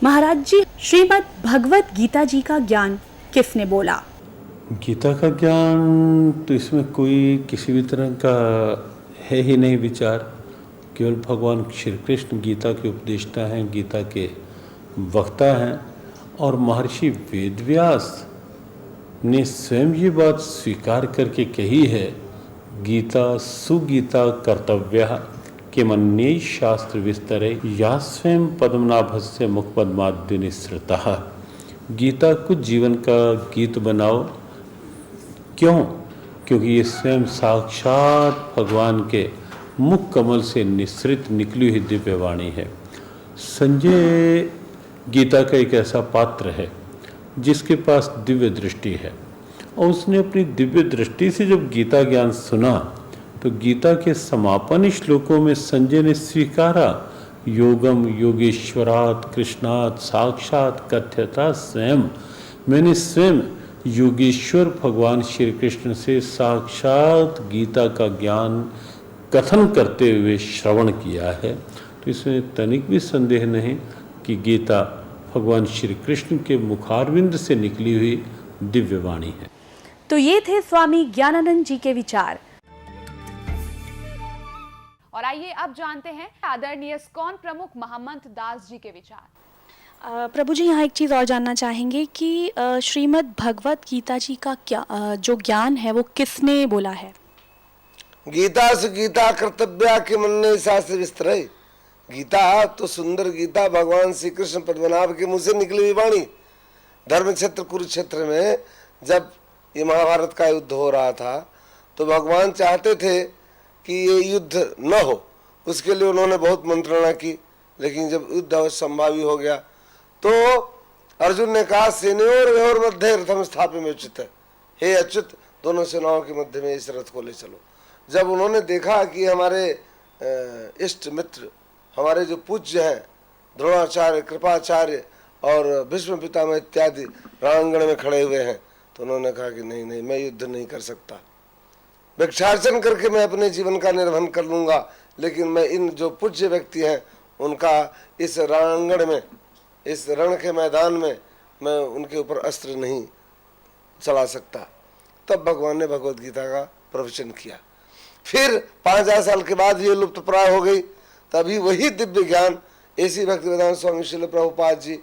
महाराज जी, श्रीमद् भगवत गीता जी का ज्ञान किसने बोला? गीता का ज्ञान तो इसमें कोई किसी भी तरह का है ही नहीं विचार। केवल भगवान श्री कृष्ण गीता के उपदेष्टा हैं, गीता के वक्ता हैं। और महर्षि वेदव्यास ने स्वयं ये बात स्वीकार करके कही है, गीता सुगीता कर्तव्या किमन्ये शास्त्र विस्तरे या स्वयं पद्मनाभस्य मुखपद्माद्य निःसृतः। गीता को जीवन का गीत बनाओ। क्यों? क्योंकि ये स्वयं साक्षात भगवान के मुख कमल से निःसृत निकली हुई दिव्य वाणी है। संजय गीता का एक ऐसा पात्र है जिसके पास दिव्य दृष्टि है, और उसने अपनी दिव्य दृष्टि से जब गीता ज्ञान सुना तो गीता के समापन श्लोकों में संजय ने स्वीकारा, योगम योगेश्वरात् कृष्णात् साक्षात कथ्यता स्वयं। मैंने स्वयं योगेश्वर भगवान श्री कृष्ण से साक्षात गीता का ज्ञान कथन करते हुए श्रवण किया है। तो इसमें तनिक भी संदेह नहीं कि गीता भगवान श्री कृष्ण के मुखारविंद से निकली हुई दिव्य वाणी है। तो ये थे स्वामी ज्ञानानंद जी के विचार। और आइए अब जानते हैं आदरणीय इस्कॉन प्रमुख महामंत्र दास जी के विचार। प्रभु जी, यहाँ एक चीज़ और जानना चाहेंगे कि श्रीमद् भगवत गीता जी का क्या जो ज्ञान है वो किसने बोला है? गीता से गीता कर्तव्या के मन शास्त्र विस्तर। गीता तो सुंदर गीता भगवान श्री कृष्ण पद्मनाभ के मुंह से निकली हुई वाणी। धर्म क्षेत्र कुरुक्षेत्र में जब ये महाभारत का युद्ध हो रहा था तो भगवान चाहते थे कि ये युद्ध न हो, उसके लिए उन्होंने बहुत मंत्रणा की। लेकिन जब युद्ध असंभावी हो गया तो अर्जुन ने कहा, सेनयोर मध्य रथम स्थापय उचित है। हे अच्युत, दोनों सेनाओं के मध्य में इस रथ को ले चलो। जब उन्होंने देखा कि हमारे इष्ट मित्र, हमारे जो पूज्य हैं द्रोणाचार्य, कृपाचार्य और भीष्म पितामह इत्यादि रणांगण में खड़े हुए हैं, तो उन्होंने कहा कि नहीं नहीं, मैं युद्ध नहीं कर सकता। भिक्षार्चन करके मैं अपने जीवन का निर्वहन कर लूंगा, लेकिन मैं इन जो पूज्य व्यक्ति हैं उनका इस रणांगण में, इस रण के मैदान में मैं उनके ऊपर अस्त्र नहीं चला सकता। तब भगवान ने भगवत गीता का प्रवचन किया। फिर 5000 साल के बाद ये लुप्त प्राय हो गई। तभी वही दिव्य ज्ञान ऐसी भक्तिवेदांत स्वामी श्रील प्रभुपाद जी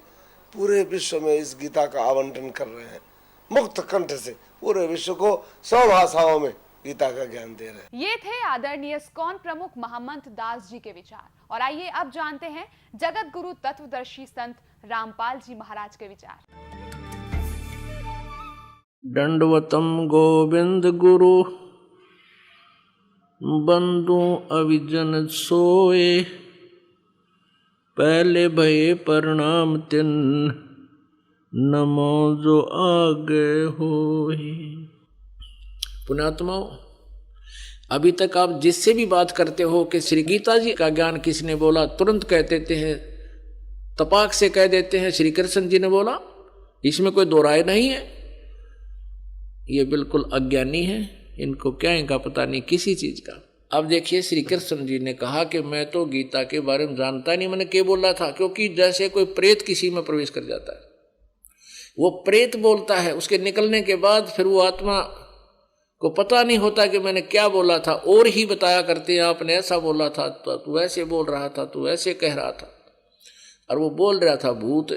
पूरे विश्व में इस गीता का आवंटन कर रहे हैं। मुक्त कंठ से पूरे विश्व को 100 भाषाओं में गीता का ज्ञान दे रहे हैं। ये थे आदरणीय इस्कॉन प्रमुख महामंत्र दास जी के विचार। और आइए अब जानते हैं जगत गुरु तत्वदर्शी संत रामपाल जी महाराज के विचार। दंडवतम गोविंद गुरु बंधु अविजन सोए, पहले भये प्रणाम तिन नमो जो आगे होए। पुण्यात्माओं, अभी तक आप जिससे भी बात करते हो कि श्री गीता जी का ज्ञान किसने बोला, तुरंत कह देते हैं, तपाक से कह देते हैं श्री कृष्ण जी ने बोला। इसमें कोई दो राय नहीं है। ये बिल्कुल अज्ञानी है, इनको क्या इनका पता नहीं किसी चीज का। अब देखिए, श्री कृष्ण जी ने कहा कि मैं तो गीता के बारे में जानता नहीं, मैंने क्या बोला था। क्योंकि जैसे कोई प्रेत किसी में प्रवेश कर जाता है, वो प्रेत बोलता है, उसके निकलने के बाद फिर वो आत्मा को पता नहीं होता कि मैंने क्या बोला था, और ही बताया करते हैं आपने ऐसा बोला था, तो तू ऐसे बोल रहा था, तू ऐसे कह रहा था, और वो बोल रहा था भूत।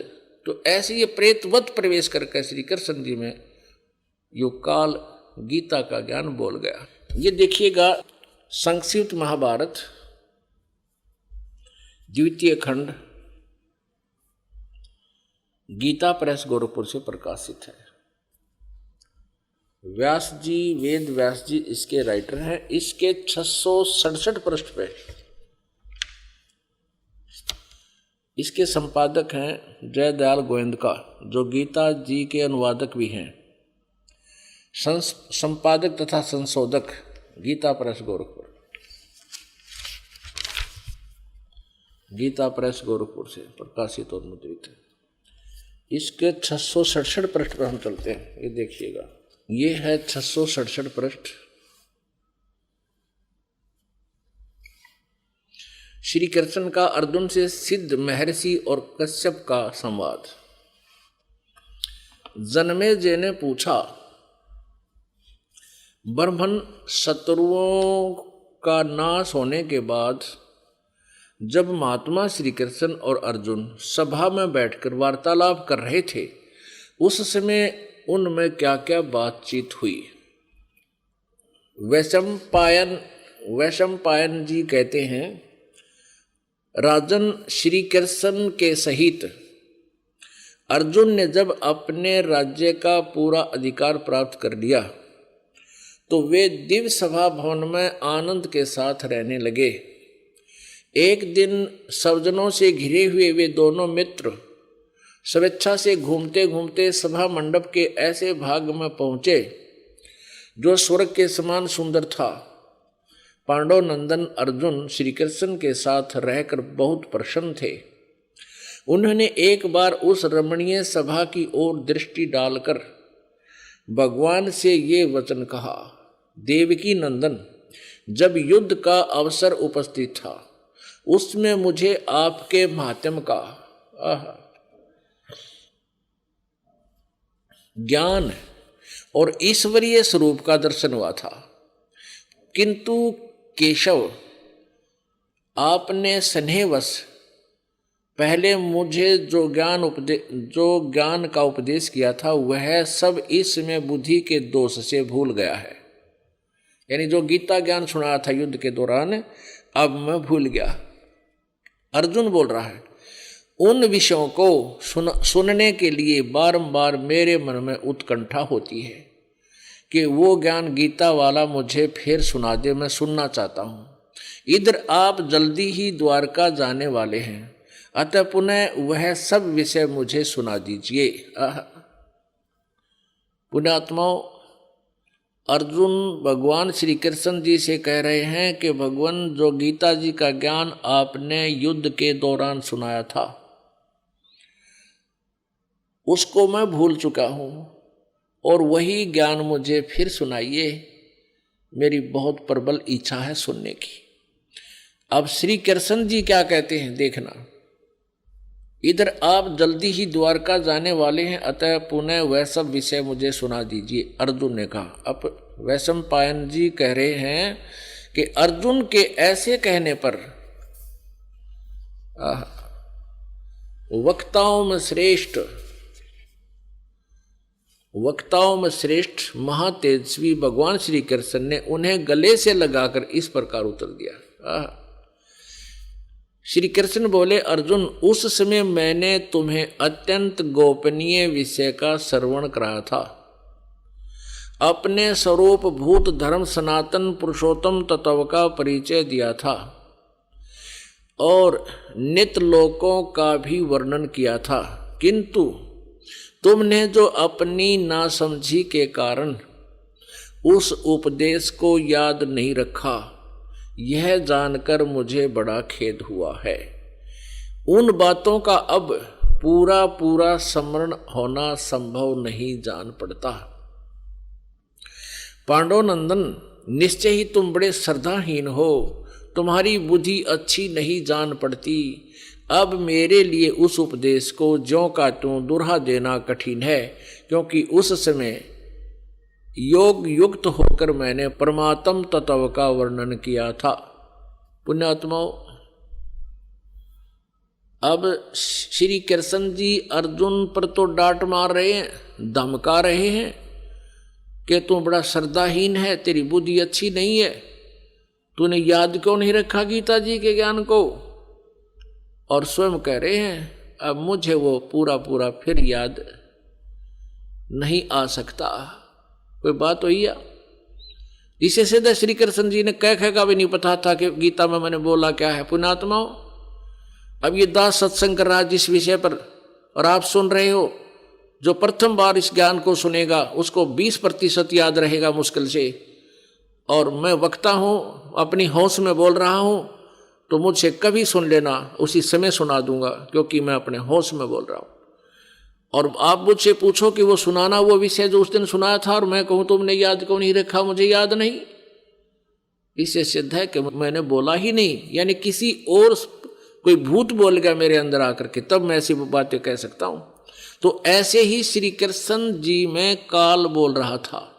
तो ऐसे ये प्रेतवत प्रवेश करके श्री कृष्ण जी में यो काल गीता का ज्ञान बोल गया। ये देखिएगा, संक्षिप्त महाभारत द्वितीय खंड गीता प्रेस गोरखपुर से प्रकाशित है। व्यास जी, वेद व्यास जी इसके राइटर हैं। इसके 667 पृष्ठ पे इसके संपादक हैं जयदयाल गोविंदका, जो गीता जी के अनुवादक भी हैं, संपादक तथा संशोधक गीता प्रेस गोरखपुर। गीता प्रेस गोरखपुर से प्रकाशित और मुद्रित है। इसके 667 पृष्ठ पर हम चलते हैं। ये देखिएगा, ये है 667 पृष्ठ। श्री कृष्ण का अर्जुन से सिद्ध महर्षि और कश्यप का संवाद। जन्मेजय ने पूछा, ब्रह्मन शत्रुओं का नाश होने के बाद जब महात्मा श्री कृष्ण और अर्जुन सभा में बैठकर वार्तालाप कर रहे थे, उस समय उनमें क्या क्या बातचीत हुई। वैशंपायन जी कहते हैं, राजन, श्री कृष्ण के सहित अर्जुन ने जब अपने राज्य का पूरा अधिकार प्राप्त कर लिया तो वे दिव्य सभा भवन में आनंद के साथ रहने लगे। एक दिन सज्जनों से घिरे हुए वे दोनों मित्र स्वेच्छा से घूमते घूमते सभा मंडप के ऐसे भाग में पहुंचे जो स्वर्ग के समान सुंदर था। पांडव नंदन अर्जुन श्री कृष्ण के साथ रहकर बहुत प्रसन्न थे। उन्होंने एक बार उस रमणीय सभा की ओर दृष्टि डालकर भगवान से ये वचन कहा, देवकी नंदन, जब युद्ध का अवसर उपस्थित था उसमें मुझे आपके माध्यम का ज्ञान और ईश्वरीय स्वरूप का दर्शन हुआ था, किंतु केशव, आपने स्नेहवश पहले मुझे जो ज्ञान का उपदेश किया था वह सब इस समय बुद्धि के दोष से भूल गया है। यानी जो गीता ज्ञान सुनाया था युद्ध के दौरान, अब मैं भूल गया। अर्जुन बोल रहा है, उन विषयों को सुनने के लिए बारंबार मेरे मन में उत्कंठा होती है कि वो ज्ञान गीता वाला मुझे फिर सुना दे, मैं सुनना चाहता हूँ। इधर आप जल्दी ही द्वारका जाने वाले हैं, अतः पुनः वह सब विषय मुझे सुना दीजिए। पुण्यात्माओं, अर्जुन भगवान श्री कृष्ण जी से कह रहे हैं कि भगवान, जो गीता जी का ज्ञान आपने युद्ध के दौरान सुनाया था उसको मैं भूल चुका हूँ और वही ज्ञान मुझे फिर सुनाइए, मेरी बहुत प्रबल इच्छा है सुनने की। अब श्री कृष्ण जी क्या कहते हैं देखना, इधर आप जल्दी ही द्वारका जाने वाले हैं, अतः पुनः वह सब विषय मुझे सुना दीजिए, अर्जुन ने कहा। अब वैशंपायन जी कह रहे हैं कि अर्जुन के ऐसे कहने पर वक्ताओं में श्रेष्ठ महातेजस्वी भगवान श्री कृष्ण ने उन्हें गले से लगाकर इस प्रकार उत्तर दिया। श्री कृष्ण बोले, अर्जुन, उस समय मैंने तुम्हें अत्यंत गोपनीय विषय का श्रवण कराया था। अपने स्वरूप भूत धर्म सनातन पुरुषोत्तम तत्व का परिचय दिया था और नित्य लोकों का भी वर्णन किया था, किंतु तुमने जो अपनी नासमझी के कारण उस उपदेश को याद नहीं रखा, यह जानकर मुझे बड़ा खेद हुआ है। उन बातों का अब पूरा पूरा स्मरण होना संभव नहीं जान पड़ता। पांडव नंदन, निश्चय ही तुम बड़े श्रद्धाहीन हो, तुम्हारी बुद्धि अच्छी नहीं जान पड़ती। अब मेरे लिए उस उपदेश को ज्यों का त्यों दुहरा देना कठिन है, क्योंकि उस समय योग युक्त होकर मैंने परमात्म तत्व का वर्णन किया था। पुण्यात्माओं, अब श्री कृष्ण जी अर्जुन पर तो डांट मार रहे हैं, धमका रहे हैं कि तू बड़ा श्रद्धाहीन है, तेरी बुद्धि अच्छी नहीं है, तूने याद क्यों नहीं रखा गीता जी के ज्ञान को। और स्वयं कह रहे हैं, अब मुझे वो पूरा पूरा फिर याद नहीं आ सकता। कोई बात हुई या? इसे सीधे श्री कृष्ण जी ने कह का भी नहीं पता था कि गीता में मैंने बोला क्या है। पुण्यात्माओं, अब ये दास सत्संग कर रहा है जिस विषय पर, और आप सुन रहे हो, जो प्रथम बार इस ज्ञान को सुनेगा उसको 20% याद रहेगा मुश्किल से। और मैं वक्ता हूँ, अपनी होश में बोल रहा हूँ, तो मुझसे कभी सुन लेना, उसी समय सुना दूंगा, क्योंकि मैं अपने होश में बोल रहा हूँ। और आप मुझसे पूछो कि वो सुनाना वो विषय जो उस दिन सुनाया था, और मैं कहूँ तुमने याद क्यों नहीं रखा, मुझे याद नहीं। इससे सिद्ध है कि मैंने बोला ही नहीं, यानी किसी और कोई भूत बोल गया मेरे अंदर आकर के, तब मैं ऐसी बातें कह सकता हूं। तो ऐसे ही श्री कृष्ण जी में काल बोल रहा था।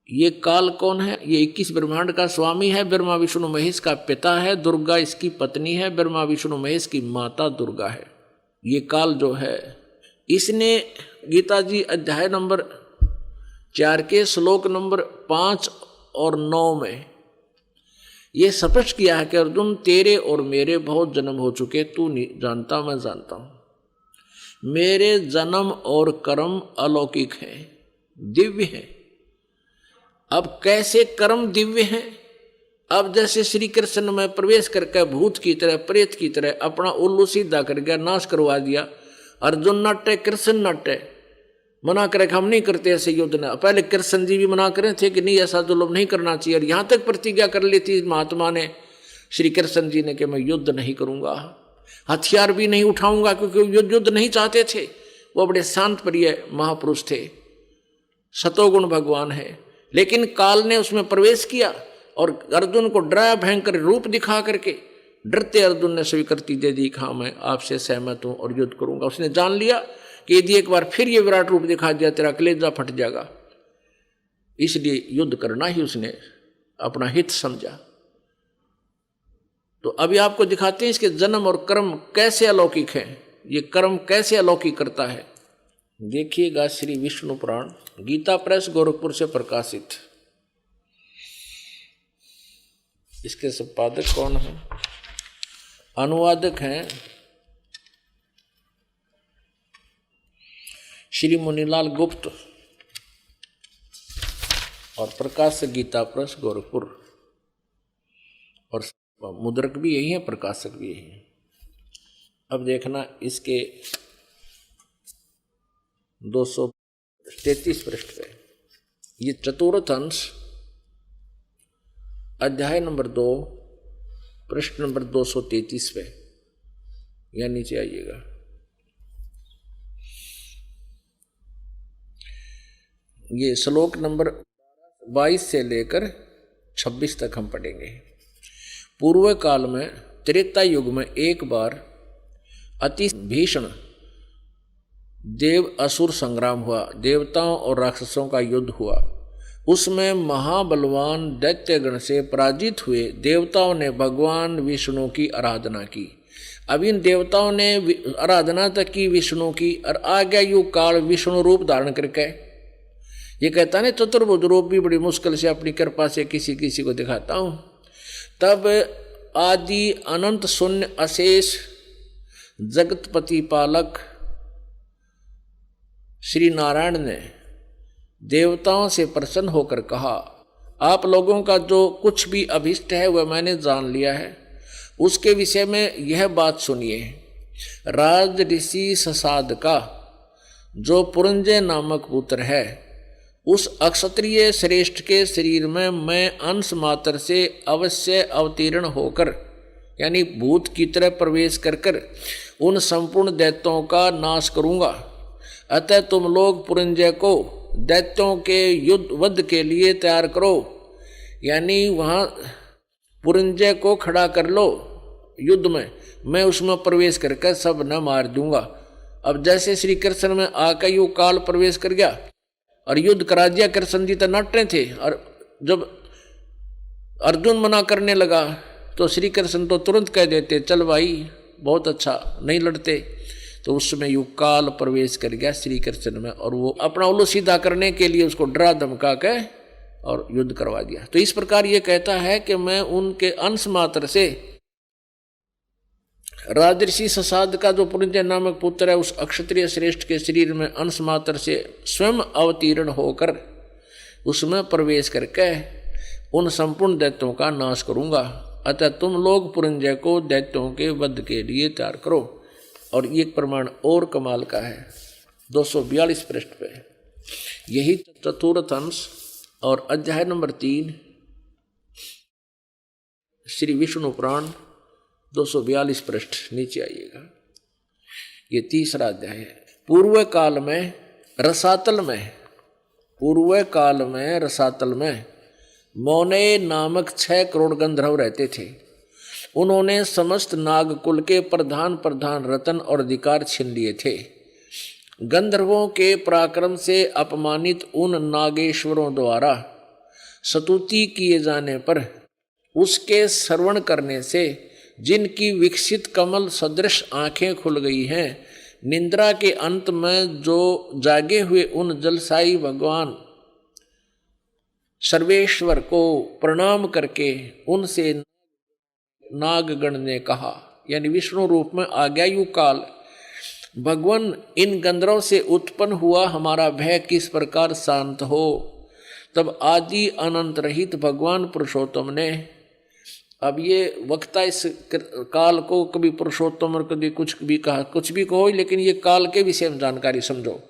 ये काल कौन है? ये 21 ब्रह्मांड का स्वामी है, ब्रह्मा विष्णु महेश का पिता है, दुर्गा इसकी पत्नी है, ब्रह्मा विष्णु महेश की माता दुर्गा है। ये काल जो है, इसने गीता जी अध्याय नंबर 4 के श्लोक नंबर 5 और 9 में ये स्पष्ट किया है कि अर्जुन, तेरे और मेरे बहुत जन्म हो चुके, तू नहीं जानता, मैं जानता हूं। मेरे जन्म और कर्म अलौकिक हैं, दिव्य हैं। अब कैसे कर्म दिव्य हैं? अब जैसे श्री कृष्ण में प्रवेश करके भूत की तरह, प्रेत की तरह अपना उल्लू सीधा कर गया, नाश करवा दिया। अर्जुन नटे, कृष्ण नटे, मना करे हम नहीं करते ऐसे युद्ध ना। पहले कृष्ण जी भी मना करे थे कि नहीं, ऐसा जुल्म नहीं करना चाहिए, और यहां तक प्रतिज्ञा कर ली थी महात्मा ने, श्री कृष्ण जी ने, कि मैं युद्ध नहीं करूंगा, हथियार भी नहीं उठाऊंगा, क्योंकि युद्ध नहीं चाहते थे। वो बड़े शांत प्रिय महापुरुष थे, सतोगुण भगवान है। लेकिन काल ने उसमें प्रवेश किया और अर्जुन को डराया, भयंकर रूप दिखा करके। डरते अर्जुन ने स्वीकृति दे दी, हाँ मैं आपसे सहमत हूं और युद्ध करूंगा। उसने जान लिया कि यदि एक बार फिर ये विराट रूप दिखा दिया, तेरा कलेजा फट जाएगा, इसलिए युद्ध करना ही उसने अपना हित समझा। तो अभी आपको दिखाते हैं इसके जन्म और कर्म कैसे अलौकिक हैं, ये कर्म कैसे अलौकिक करता है। देखिएगा श्री विष्णु पुराण, गीता प्रेस गोरखपुर से प्रकाशित। इसके संपादक कौन है? अनुवादक हैं श्री मुनीलाल गुप्त और प्रकाशक गीता प्रेस गोरखपुर, और मुद्रक भी यही है, प्रकाशक भी यही है। अब देखना इसके 233 पृष्ठ पे, ये चतुर्थ अंश अध्याय नंबर 2 पृष्ठ नंबर 233 पे, या नीचे आइएगा। ये श्लोक नंबर 22 से लेकर 26 तक हम पढ़ेंगे। पूर्व काल में त्रेता युग में एक बार अति भीषण देव असुर संग्राम हुआ, देवताओं और राक्षसों का युद्ध हुआ। उसमें महाबलवान दैत्यगण से पराजित हुए देवताओं ने भगवान विष्णु की आराधना की। अब इन देवताओं ने आराधना तक की विष्णु की, और आ गया युग काल विष्णु रूप धारण करके। ये कहता ना चतुर्भुज रूप भी बड़ी मुश्किल से अपनी कृपा से किसी किसी को दिखाता हूं। तब आदि अनंत शून्य अशेष जगतपति पालक श्री नारायण ने देवताओं से प्रसन्न होकर कहा, आप लोगों का जो कुछ भी अभिष्ट है वह मैंने जान लिया है। उसके विषय में यह बात सुनिए। राज ऋषि ससाद का जो पुरंजय नामक पुत्र है, उस अक्षत्रिय श्रेष्ठ के शरीर में मैं अंश मात्र से अवश्य अवतीर्ण होकर, यानी भूत की तरह प्रवेश कर कर उन संपूर्ण दैत्यों का नाश करूंगा। अतः तुम लोग पुरंजय को दैत्यों के युद्ध वध के लिए तैयार करो, यानी वहां पुरंजय को खड़ा कर लो युद्ध में, मैं उसमें प्रवेश करके सब न मार दूंगा। अब जैसे श्री कृष्ण में आकर यू काल प्रवेश कर गया और युद्ध करा दिया। कृष्ण जी तो नटे थे, और जब अर्जुन मना करने लगा तो श्री कृष्ण तो तुरंत कह देते, चल भाई बहुत अच्छा, नहीं लड़ते। तो उसमें यू काल प्रवेश कर गया श्री कृष्ण में, और वो अपना उल्लू सीधा करने के लिए उसको डरा धमका के और युद्ध करवा दिया। तो इस प्रकार ये कहता है कि मैं उनके अंश मात्र से, राजर्षि ससाद का जो पुरंजय नामक पुत्र है, उस अक्षत्रिय श्रेष्ठ के शरीर में अंश मात्र से स्वयं अवतीर्ण होकर उसमें प्रवेश करके उन संपूर्ण दैत्यों का नाश करूंगा। अतः तुम लोग पुरंजय को दैत्यों के वध के लिए तैयार करो। और ये प्रमाण और कमाल का है 242 पृष्ठ पे, यही चतुर्थ अंश और अध्याय नंबर 3 श्री विष्णु पुराण 242 पृष्ठ, नीचे आइएगा। ये तीसरा अध्याय है। पूर्व काल में रसातल में मौने नामक 6 करोड़ गंधर्व रहते थे। उन्होंने समस्त नागकुल के प्रधान रतन और अधिकार छीन लिए थे। गंधर्वों के पराक्रम से अपमानित उन नागेश्वरों द्वारा स्तुति किए जाने पर उसके श्रवण करने से जिनकी विकसित कमल सदृश आंखें खुल गई हैं, निंद्रा के अंत में जो जागे हुए उन जलसाई भगवान सर्वेश्वर को प्रणाम करके उनसे नागगण ने कहा, यानी विष्णु रूप में आ गया यु काल, भगवान इन गंधर्वों से उत्पन्न हुआ हमारा भय किस प्रकार शांत हो। तब आदि अनंत रहित भगवान पुरुषोत्तम ने, अब ये वक्ता इस काल को कभी पुरुषोत्तम और कभी कुछ भी कहा, कुछ भी कहो, लेकिन ये काल के विषय में जानकारी समझो।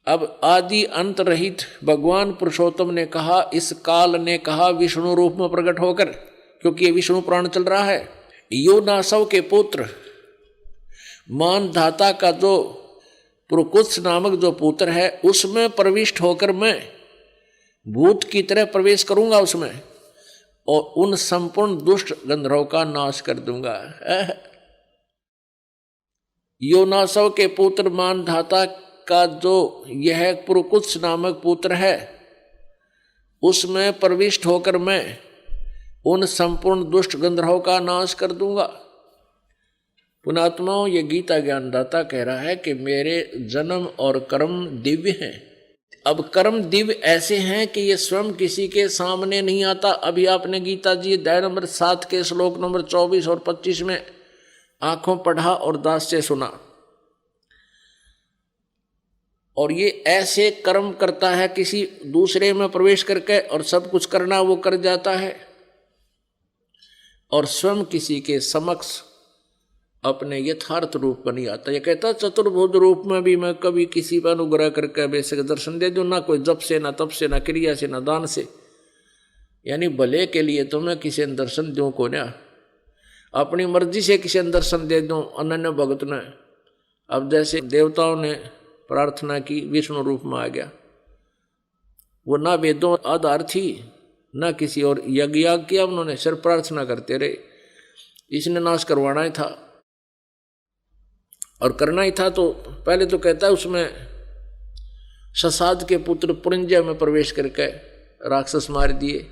अब आदि अंत रहित भगवान पुरुषोत्तम ने कहा, इस काल ने कहा विष्णु रूप में प्रकट होकर, क्योंकि ये विष्णु पुराण चल रहा है। योनासव के पुत्र मानधाता का जो पुरुकुत्स नामक जो पुत्र है, उसमें प्रविष्ट होकर मैं भूत की तरह प्रवेश करूंगा उसमें, और उन संपूर्ण दुष्ट गंधर्वों का नाश कर दूंगा। योनासव के पुत्र मानधाता का जो यह पुरुकुत्स नामक पुत्र है, उसमें प्रविष्ट होकर मैं उन संपूर्ण दुष्ट गंधर्वों का नाश कर दूंगा। पुणात्माओं, ये गीता ज्ञानदाता कह रहा है कि मेरे जन्म और कर्म दिव्य हैं। अब कर्म दिव्य ऐसे हैं कि ये स्वयं किसी के सामने नहीं आता। अभी आपने गीता जी अध्याय नंबर 7 के श्लोक नंबर 24 और 25 में आंखों पढ़ा और दास से सुना, और ये ऐसे कर्म करता है किसी दूसरे में प्रवेश करके, और सब कुछ करना वो कर जाता है, और स्वयं किसी के समक्ष अपने यथार्थ रूप में नहीं आता। ये कहता चतुर्भुज रूप में भी मैं कभी किसी पर अनुग्रह करके बेसिक दर्शन दे दूं, ना कोई जप से, ना तप से, ना क्रिया से, ना दान से, यानी भले के लिए तो मैं किसी ने दर्शन दूं को ना, अपनी मर्जी से किसी ने दर्शन दे दूं अनन्य भगत ने। अब जैसे देवताओं ने प्रार्थना की, विष्णु रूप में आ गया, वो ना वेदों आधार थी ना किसी और यज्ञ याग किया उन्होंने, सिर्फ प्रार्थना करते रहे। इसने नाश करवाना ही था और करना ही था, तो पहले तो कहता है उसमें ससाद के पुत्र पुरंजय में प्रवेश करके राक्षस मार दिए,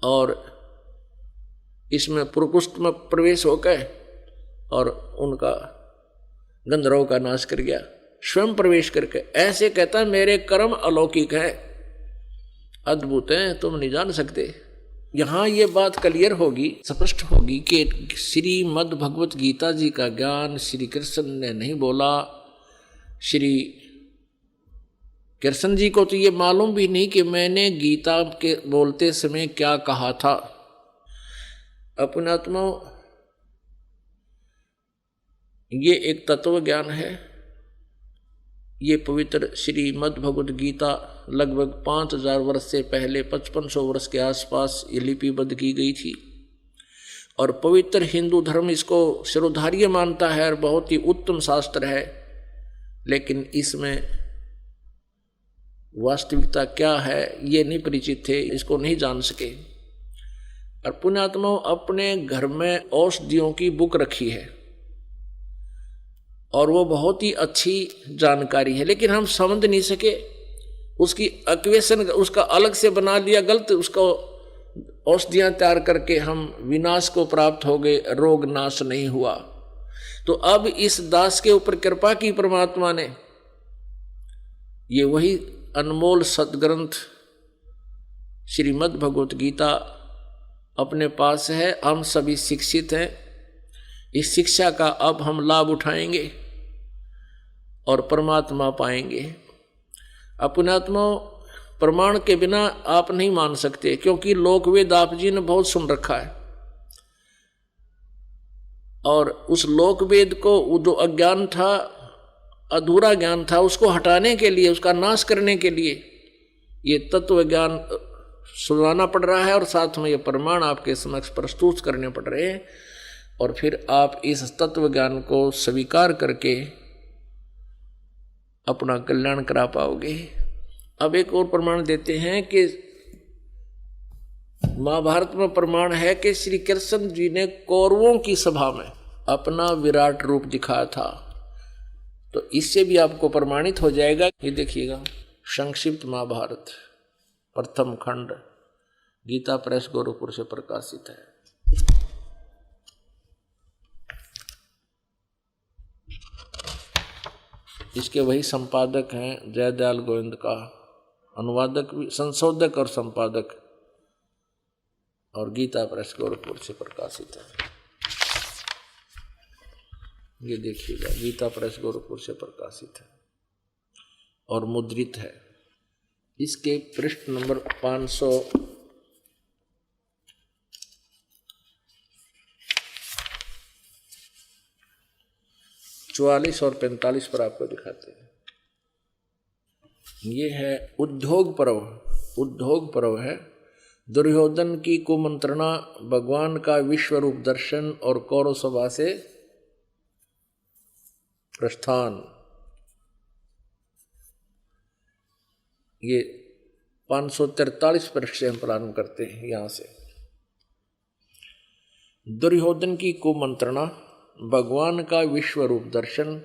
और इसमें पुरकुष्ट में प्रवेश होकर और उनका गंधर्वों का नाश कर गया स्वयं प्रवेश करके। ऐसे कहता है मेरे कर्म अलौकिक हैं, अद्भुत हैं, तुम नहीं जान सकते। यहाँ ये बात क्लियर होगी, स्पष्ट होगी कि श्रीमद् भगवत गीता जी का ज्ञान श्री कृष्ण ने नहीं बोला। श्री कृष्ण जी को तो ये मालूम भी नहीं कि मैंने गीता के बोलते समय क्या कहा था। अपने आत्मा, ये एक तत्व ज्ञान है। ये पवित्र श्रीमद् भगवत गीता लगभग 5000 वर्ष से पहले 5500 वर्ष के आसपास ये लिपिबद्ध की गई थी, और पवित्र हिंदू धर्म इसको शिरोधार्य मानता है और बहुत ही उत्तम शास्त्र है। लेकिन इसमें वास्तविकता क्या है ये नहीं परिचित थे, इसको नहीं जान सके। और पुण्यात्मा अपने घर में औषधियों की बुक रखी है, और वो बहुत ही अच्छी जानकारी है, लेकिन हम समझ नहीं सके। उसकी एक्वेशन उसका अलग से बना लिया गलत, उसको औषधियाँ तैयार करके हम विनाश को प्राप्त हो गए, रोग नाश नहीं हुआ। तो अब इस दास के ऊपर कृपा की परमात्मा ने, ये वही अनमोल सदग्रंथ श्रीमद् भगवत गीता अपने पास है। हम सभी शिक्षित हैं, इस शिक्षा का अब हम लाभ उठाएंगे और परमात्मा पाएंगे। अपनात्मा प्रमाण के बिना आप नहीं मान सकते, क्योंकि लोक वेद आप जी ने बहुत सुन रखा है, और उस लोक वेद को जो अज्ञान था, अधूरा ज्ञान था, उसको हटाने के लिए, उसका नाश करने के लिए ये तत्व ज्ञान सुनाना पड़ रहा है, और साथ में ये प्रमाण आपके समक्ष प्रस्तुत करने पड़ रहे हैं। और फिर आप इस तत्व ज्ञान को स्वीकार करके अपना कल्याण करा पाओगे। अब एक और प्रमाण देते हैं कि महाभारत में प्रमाण है कि श्री कृष्ण जी ने कौरवों की सभा में अपना विराट रूप दिखाया था। तो इससे भी आपको प्रमाणित हो जाएगा। ये देखिएगा, संक्षिप्त महाभारत प्रथम खंड, गीता प्रेस गोरखपुर से प्रकाशित है। इसके वही संपादक हैं जयदयाल गोविंद का, अनुवादक भी, संशोधक और संपादक, और गीता प्रेस गोरखपुर से प्रकाशित है। ये देखिएगा, गीता प्रेस गोरखपुर से प्रकाशित है और मुद्रित है। इसके पृष्ठ नंबर 544 और 45 पर आपको दिखाते हैं। ये है उद्योग पर्व। उद्योग पर्व है दुर्योधन की कुमंत्रणा, भगवान का विश्व रूप दर्शन और कौरव सभा से प्रस्थान। ये 543 पृष्ठ से हम प्रारंभ करते हैं। यहां से दुर्योधन की कुमंत्रणा, भगवान का विश्व रूप दर्शन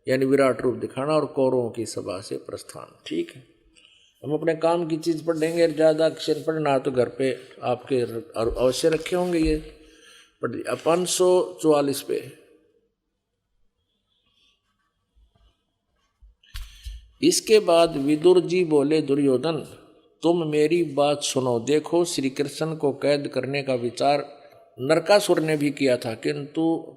यानी विराट रूप दिखाना और कौरवों की सभा से प्रस्थान। ठीक है, हम अपने काम की चीज पढ़ेंगे, ज्यादा अक्षर पढ़ना तो घर पे आपके अवश्य रखे होंगे। ये पढ़ 544 पे। इसके बाद विदुर जी बोले, दुर्योधन तुम मेरी बात सुनो। देखो, श्री कृष्ण को कैद करने का विचार नरकासुर ने भी किया था, किंतु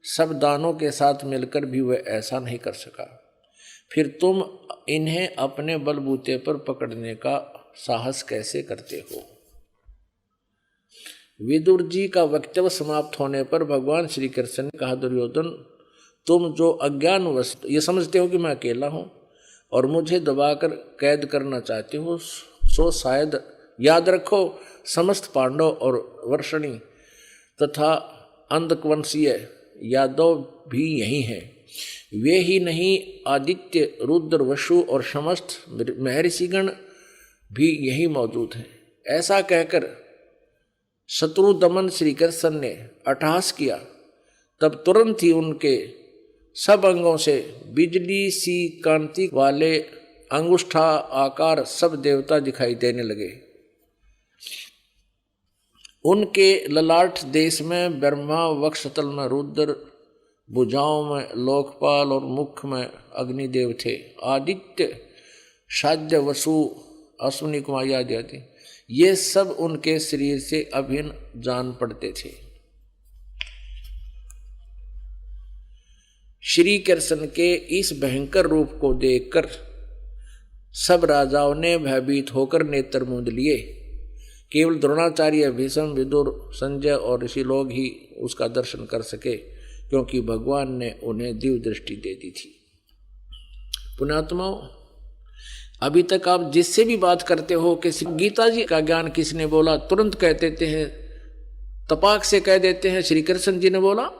सब दानों के साथ मिलकर भी वह ऐसा नहीं कर सका। फिर तुम इन्हें अपने बलबूते पर पकड़ने का साहस कैसे करते हो? विदुर जी का वक्तव्य समाप्त होने पर भगवान श्री कृष्ण ने कहा, दुर्योधन तुम जो अज्ञानवश ये समझते हो कि मैं अकेला हूं और मुझे दबाकर कैद करना चाहते हो, सो शायद याद रखो समस्त पांडव और वर्षणी तथा अंधकवंशीय यादव भी यही हैं। वे ही नहीं, आदित्य, रुद्र, वसु और समस्त महर्षिगण भी यही मौजूद हैं। ऐसा कहकर शत्रु दमन श्री कृष्ण ने अट्टहास किया। तब तुरंत ही उनके सब अंगों से बिजली सी कांति वाले अंगुष्ठा आकार सब देवता दिखाई देने लगे। उनके ललाट देश में ब्रह्मा, वक्षस्थल में रुद्र, भुजाओं में लोकपाल और मुख में अग्निदेव थे। आदित्य, साध्य, वसु, अश्विनी कुमार आदि ये सब उनके शरीर से अभिन्न जान पड़ते थे। श्री कृष्ण के इस भयंकर रूप को देखकर सब राजाओं ने भयभीत होकर नेत्र मूंद लिए। केवल द्रोणाचार्य, भीष्म, विदुर, संजय और ऋषि लोग ही उसका दर्शन कर सके, क्योंकि भगवान ने उन्हें दिव्य दृष्टि दे दी थी। पुण्यात्माओं, अभी तक आप जिससे भी बात करते हो कि गीता जी का ज्ञान किसने बोला, तुरंत कह देते हैं, तपाक से कह देते हैं श्री कृष्ण जी ने बोला।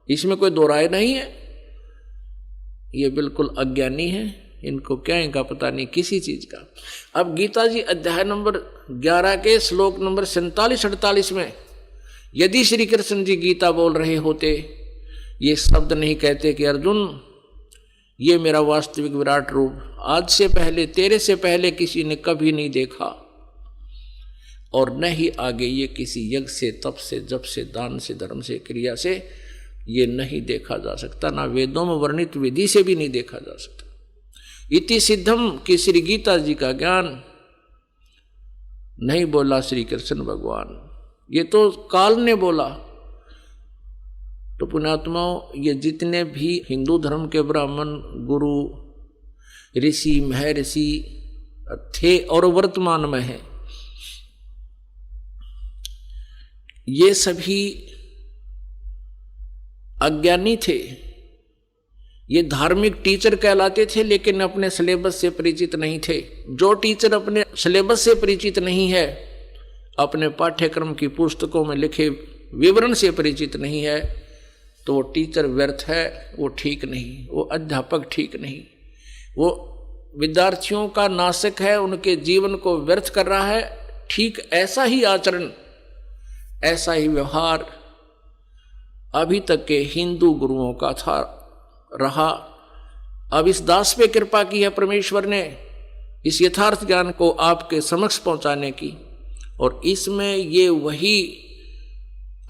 इसमें कोई दो राय नहीं है। ये बिल्कुल अज्ञानी है, इनको क्या इनका पता नहीं किसी चीज का। अब गीता जी अध्याय नंबर 11 के श्लोक नंबर 47-48 में यदि श्री कृष्ण जी गीता बोल रहे होते, ये शब्द नहीं कहते कि अर्जुन ये मेरा वास्तविक विराट रूप आज से पहले, तेरे से पहले किसी ने कभी नहीं देखा, और न ही आगे ये किसी यज्ञ से, तप से, जप से, दान से, धर्म से, क्रिया से ये नहीं देखा जा सकता, ना वेदों में वर्णित विधि से भी नहीं देखा जा सकता। इति सिद्धम कि श्री गीता जी का ज्ञान नहीं बोला श्री कृष्ण भगवान, ये तो काल ने बोला। तो पुण्यात्माओं, ये जितने भी हिंदू धर्म के ब्राह्मण, गुरु, ऋषि, महर्षि थे और वर्तमान में हैं, ये सभी अज्ञानी थे। ये धार्मिक टीचर कहलाते थे, लेकिन अपने सिलेबस से परिचित नहीं थे। जो टीचर अपने सिलेबस से परिचित नहीं है, अपने पाठ्यक्रम की पुस्तकों में लिखे विवरण से परिचित नहीं है, तो वो टीचर व्यर्थ है, वो ठीक नहीं, वो अध्यापक ठीक नहीं, वो विद्यार्थियों का नाशक है, उनके जीवन को व्यर्थ कर रहा है, ठीक ऐसा ही आचरण, ऐसा ही व्यवहार अभी तक के हिंदू गुरुओं का था, रहा। अब इस दास पे कृपा की है परमेश्वर ने, इस यथार्थ ज्ञान को आपके समक्ष पहुंचाने की। और इसमें ये वही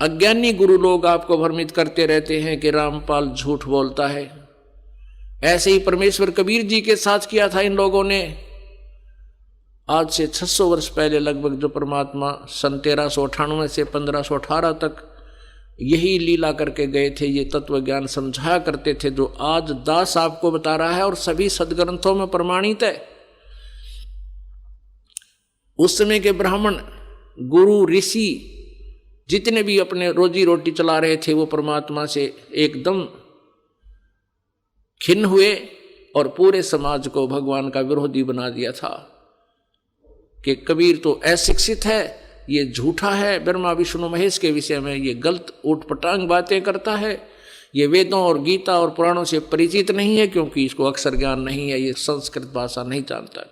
अज्ञानी गुरु लोग आपको भ्रमित करते रहते हैं कि रामपाल झूठ बोलता है। ऐसे ही परमेश्वर कबीर जी के साथ किया था इन लोगों ने। आज से 600 वर्ष पहले लगभग जो परमात्मा सन 1398 से 1518 तक यही लीला करके गए थे, ये तत्व ज्ञान समझाया करते थे, जो आज दास आपको बता रहा है और सभी सदग्रंथों में प्रमाणित है। उस समय के ब्राह्मण, गुरु, ऋषि जितने भी अपने रोजी रोटी चला रहे थे, वो परमात्मा से एकदम खिन्न हुए और पूरे समाज को भगवान का विरोधी बना दिया था कि कबीर तो अशिक्षित है, ये झूठा है, ब्रह्मा विष्णु महेश के विषय में ये गलत ऊटपटांग बातें करता है, ये वेदों और गीता और पुराणों से परिचित नहीं है क्योंकि इसको अक्षर ज्ञान नहीं है, ये संस्कृत भाषा नहीं जानता।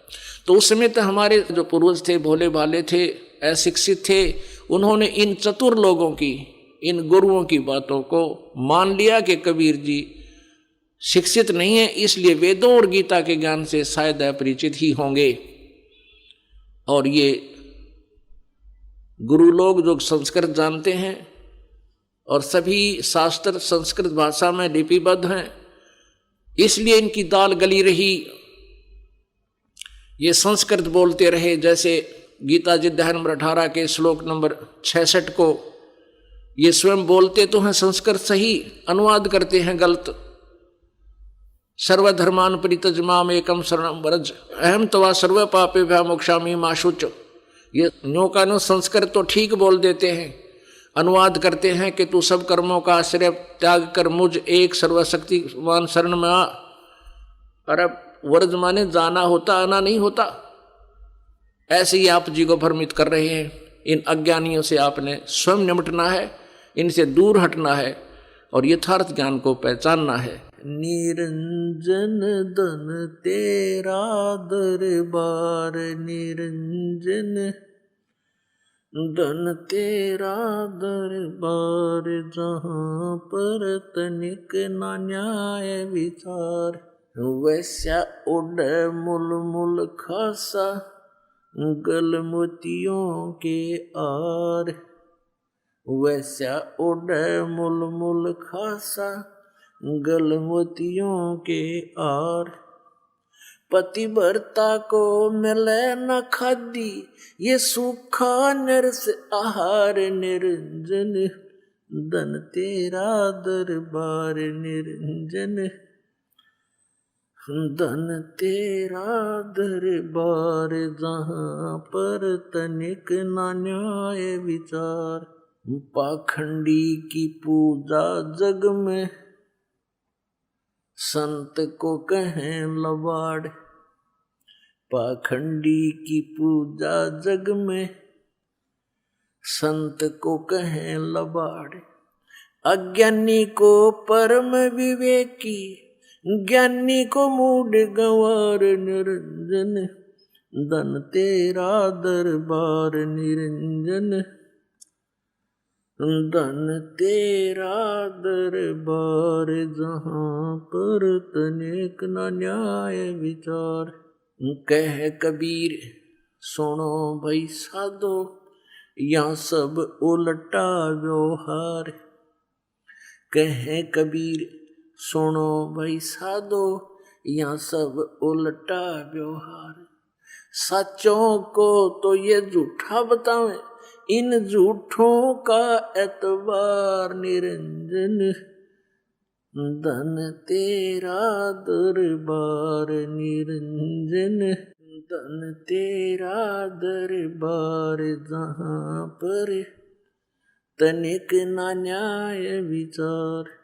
तो उस समय तो हमारे जो पूर्वज थे, भोले भाले थे, अशिक्षित थे, उन्होंने इन चतुर लोगों की, इन गुरुओं की बातों को मान लिया कि कबीर जी शिक्षित नहीं है, इसलिए वेदों और गीता के ज्ञान से शायद अपरिचित ही होंगे। और ये गुरु लोग जो संस्कृत जानते हैं और सभी शास्त्र संस्कृत भाषा में लिपिबद्ध हैं, इसलिए इनकी दाल गली रही। ये संस्कृत बोलते रहे, जैसे गीता जी अध्याय नंबर 18 के श्लोक नंबर 66 को ये स्वयं बोलते तो हैं संस्कृत सही, अनुवाद करते हैं गलत। सर्वधर्मान परित्यज माम एकम शरणम व्रज अहम तवा सर्व पापेभ्यः मोक्षामि मा शुच। ये न्यो का नो संस्कृत तो ठीक बोल देते हैं, अनुवाद करते हैं कि तू सब कर्मों का आश्रय त्याग कर मुझ एक सर्वशक्तिमान शरण में आ। अरे व्रज माने जाना होता, आना नहीं होता। ऐसे ही आप जी को भ्रमित कर रहे हैं। इन अज्ञानियों से आपने स्वयं निपटना है, इनसे दूर हटना है और यथार्थ ज्ञान को पहचानना है। निरंजन धन तेरा दरबार, निरंजन धन तेरा दरबार, जहाँ पर तनिक ना न्याय विचार। वैसा उड़ मुल मुल खासा गल मोतियों के आर, वैसा उड़ मुल मुल खासा गल मोतियों के आर। पतिव्रता को मिले न खादी, ये सूखा नरस आहार, निरंजन धन तेरा दरबार, निरंजन धन तेरा दरबार, जहाँ पर तनिक ना न्याय विचार। पाखंडी की पूजा जग में संत को कहें लबाड़, पाखंडी की पूजा जग में संत को कहें लबाड़। अज्ञानी को परम विवेकी, ज्ञानी को मूड गंवार, निरंजन धन तेरा दरबार, निरंजन धन तेरा दरबार, जहाँ पर तनिक न न्याय विचार। कह कबीर सुनो भाई साधो, यहाँ सब उल्टा व्यवहार। कह कबीर सुनो भाई साधो, यहाँ सब उल्टा व्यवहार। सच्चों को तो ये झूठा बतावें, इन झूठों का एतबार, निरंजन धन तेरा दरबार, निरंजन धन तेरा दरबार, जहाँ पर तनिक ना न्याय विचार।